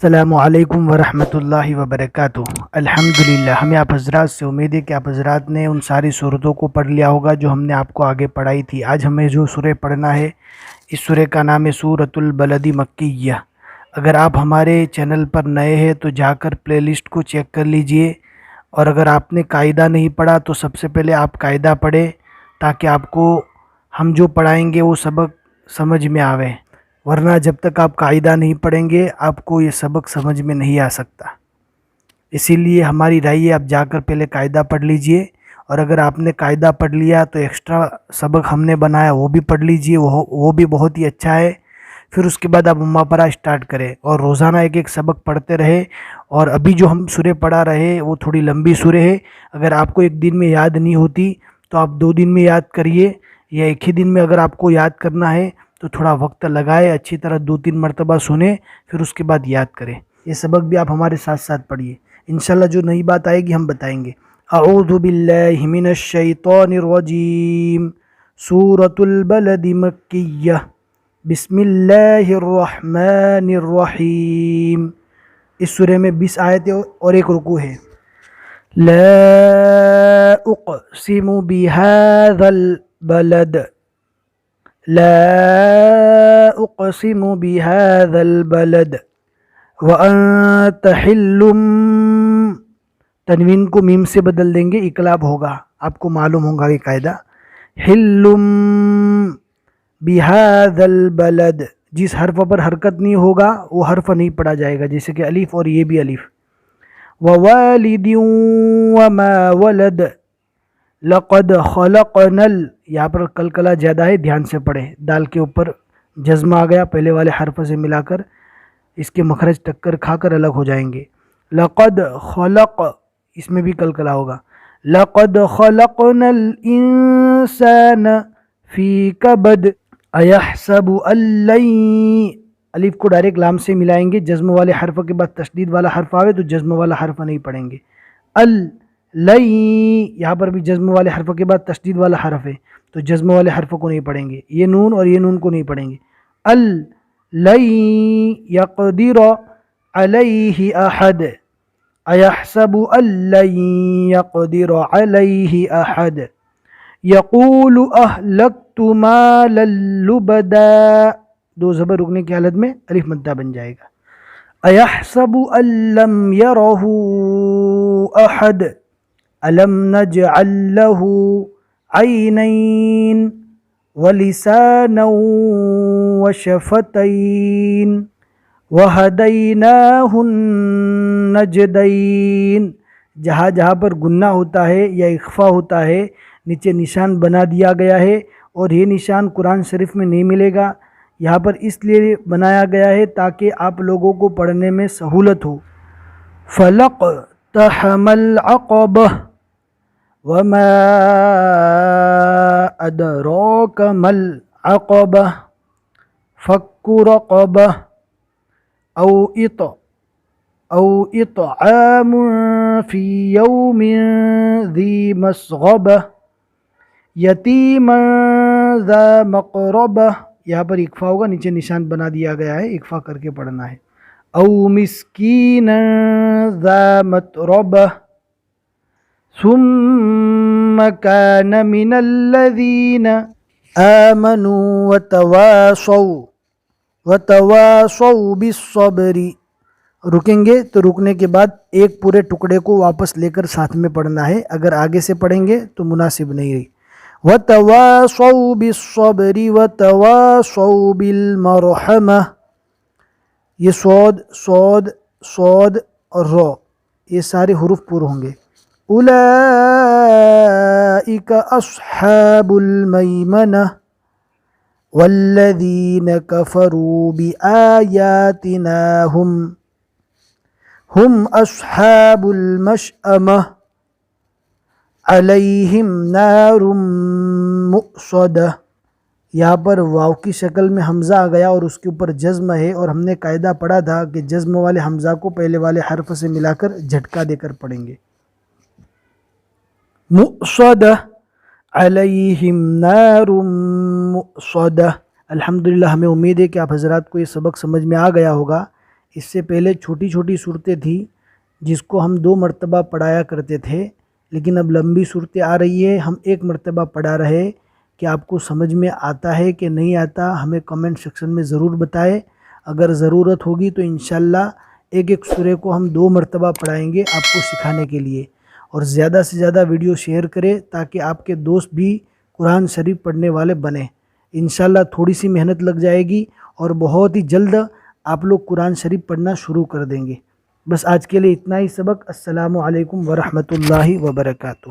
السلام علیکم ورحمۃ اللہ وبرکاتہ۔ الحمدللہ، ہمیں آپ حضرات سے امید ہے کہ آپ حضرات نے ان ساری صورتوں کو پڑھ لیا ہوگا جو ہم نے آپ کو آگے پڑھائی تھی۔ آج ہمیں جو سورہ پڑھنا ہے، اس سورہ کا نام ہے سورۃ البلد مکیہ۔ اگر آپ ہمارے چینل پر نئے ہیں تو جا کر پلے لسٹ کو چیک کر لیجئے، اور اگر آپ نے قاعدہ نہیں پڑھا تو سب سے پہلے آپ قاعدہ پڑھیں تاکہ آپ کو ہم جو پڑھائیں گے وہ سبق سمجھ میں آوے، ورنہ جب تک آپ قاعدہ نہیں پڑھیں گے آپ کو یہ سبق سمجھ میں نہیں آ سکتا۔ اسی لیے ہماری رائے ہے آپ جا کر پہلے قاعدہ پڑھ لیجئے، اور اگر آپ نے قاعدہ پڑھ لیا تو ایکسٹرا سبق ہم نے بنایا وہ بھی پڑھ لیجئے، وہ بھی بہت ہی اچھا ہے۔ پھر اس کے بعد آپ اما پرا اسٹارٹ کریں اور روزانہ ایک ایک سبق پڑھتے رہے۔ اور ابھی جو ہم سورہ پڑھا رہے وہ تھوڑی لمبی سورہ ہے، اگر آپ کو ایک دن میں یاد نہیں ہوتی تو آپ 2 دن میں یاد کریے، یا ایک ہی دن میں اگر آپ کو یاد کرنا ہے تو تھوڑا وقت لگائے، اچھی طرح 2-3 مرتبہ سنیں، پھر اس کے بعد یاد کریں۔ یہ سبق بھی آپ ہمارے ساتھ ساتھ پڑھیے، انشاءاللہ جو نئی بات آئے گی ہم بتائیں گے۔ اعوذ باللہ من الشیطان الرجیم، سورۃ البلد مکیہ، بسم اللہ الرحمن الرحیم۔ اس سورہ میں 20 آیتیں اور 1 رکوع ہے۔ لا اقسم بهذا البلد، لا اقسم بهذا البلد وانت حل، تنوین کو میم سے بدل دیں گے، اقلاب ہوگا، آپ کو معلوم ہوگا یہ قاعدہ۔ حل بهذا البلد، جس حرف پر حرکت نہیں ہوگا وہ حرف نہیں پڑھا جائے گا، جیسے کہ الف، اور یہ بھی الف۔ ووالد وما ولد، لقد خلقنا یہاں پر کلکلہ زیادہ ہے، دھیان سے پڑھیں، دال کے اوپر جزم آ گیا پہلے والے حرف سے ملا کر، اس کے مخرج ٹکر کھا کر الگ ہو جائیں گے۔ لقد خلق، اس میں بھی کلکلہ ہوگا، لقد خلقنا الانسان فی کبد، ایحسب ان لن، الف کو ڈائریکٹ لام سے ملائیں گے، جزم والے حرف کے بعد تشدید والا حرف آوے تو جزم والا حرف نہیں پڑھیں گے۔ لن، یہاں پر بھی جزم والے حرف کے بعد تشدید والا حرف ہے تو جزم والے حرف کو نہیں پڑھیں گے، یہ نون اور یہ نون کو نہیں پڑھیں گے۔ لن یقدر علیہ احد، ایحسب ان لن یقدر علیہ احد، یقول اہلکت مالا لبدا، 2 زبر رکنے کی حالت میں الف مدہ بن جائے گا۔ ایحسب ان لم یرہ احد، الم نجعل له عینین ولسانا وشفتین وہدیناہ النجدین، جہاں جہاں پر گنہ ہوتا ہے یا اخفا ہوتا ہے نیچے نشان بنا دیا گیا ہے، اور یہ نشان قرآن شریف میں نہیں ملے گا، یہاں پر اس لیے بنایا گیا ہے تاکہ آپ لوگوں کو پڑھنے میں سہولت ہو۔ فلقتحم العقبہ، وما ادراک ما العقبہ، فک رقبہ، او اطعام فی یوم ذی مسغبہ، یتیما ذا مقربہ، یہاں پر اکفا ہوگا، نیچے نشان بنا دیا گیا ہے، اکفا کر کے پڑھنا ہے۔ او مسکینا ذا متربہ، ثم کان من الذین آمنوا وتواصوا بالصبر، رکیں گے تو رکنے کے بعد ایک پورے ٹکڑے کو واپس لے کر ساتھ میں پڑھنا ہے، اگر آگے سے پڑھیں گے تو مناسب نہیں رہی۔ وتواصوا بالصبر وتواصوا بالمرحمہ، یہ صاد، صاد، صاد اور رو، یہ سارے حروف پور ہوں گے۔ اولئک اصحاب المیمنہ والذین کفروا بآیاتنا ہم اصحاب المشأمہ علیہم نار مؤصدہ، یہاں پر واو کی شکل میں حمزہ آ گیا اور اس کے اوپر جزم ہے، اور ہم نے قاعدہ پڑھا تھا کہ جزم والے حمزہ کو پہلے والے حرف سے ملا کر جھٹکا دے کر پڑھیں گے۔ مؤصدہ علیہم نار مؤصدہ۔ الحمدللہ، ہمیں امید ہے کہ آپ حضرات کو یہ سبق سمجھ میں آ گیا ہوگا۔ اس سے پہلے چھوٹی چھوٹی صورتیں تھیں جس کو ہم 2 مرتبہ پڑھایا کرتے تھے، لیکن اب لمبی صورتیں آ رہی ہے، ہم 1 مرتبہ پڑھا رہے۔ کہ آپ کو سمجھ میں آتا ہے کہ نہیں آتا ہمیں کمنٹ سیکشن میں ضرور بتائیں۔ اگر ضرورت ہوگی تو انشاءاللہ ایک ایک سورے کو ہم 2 مرتبہ پڑھائیں گے آپ کو سکھانے کے لیے، اور زیادہ سے زیادہ ویڈیو شیئر کریں تاکہ آپ کے دوست بھی قرآن شریف پڑھنے والے بنیں۔ انشاءاللہ تھوڑی سی محنت لگ جائے گی اور بہت ہی جلد آپ لوگ قرآن شریف پڑھنا شروع کر دیں گے۔ بس آج کے لیے اتنا ہی سبق۔ السلام علیکم ورحمۃ اللہ وبرکاتہ۔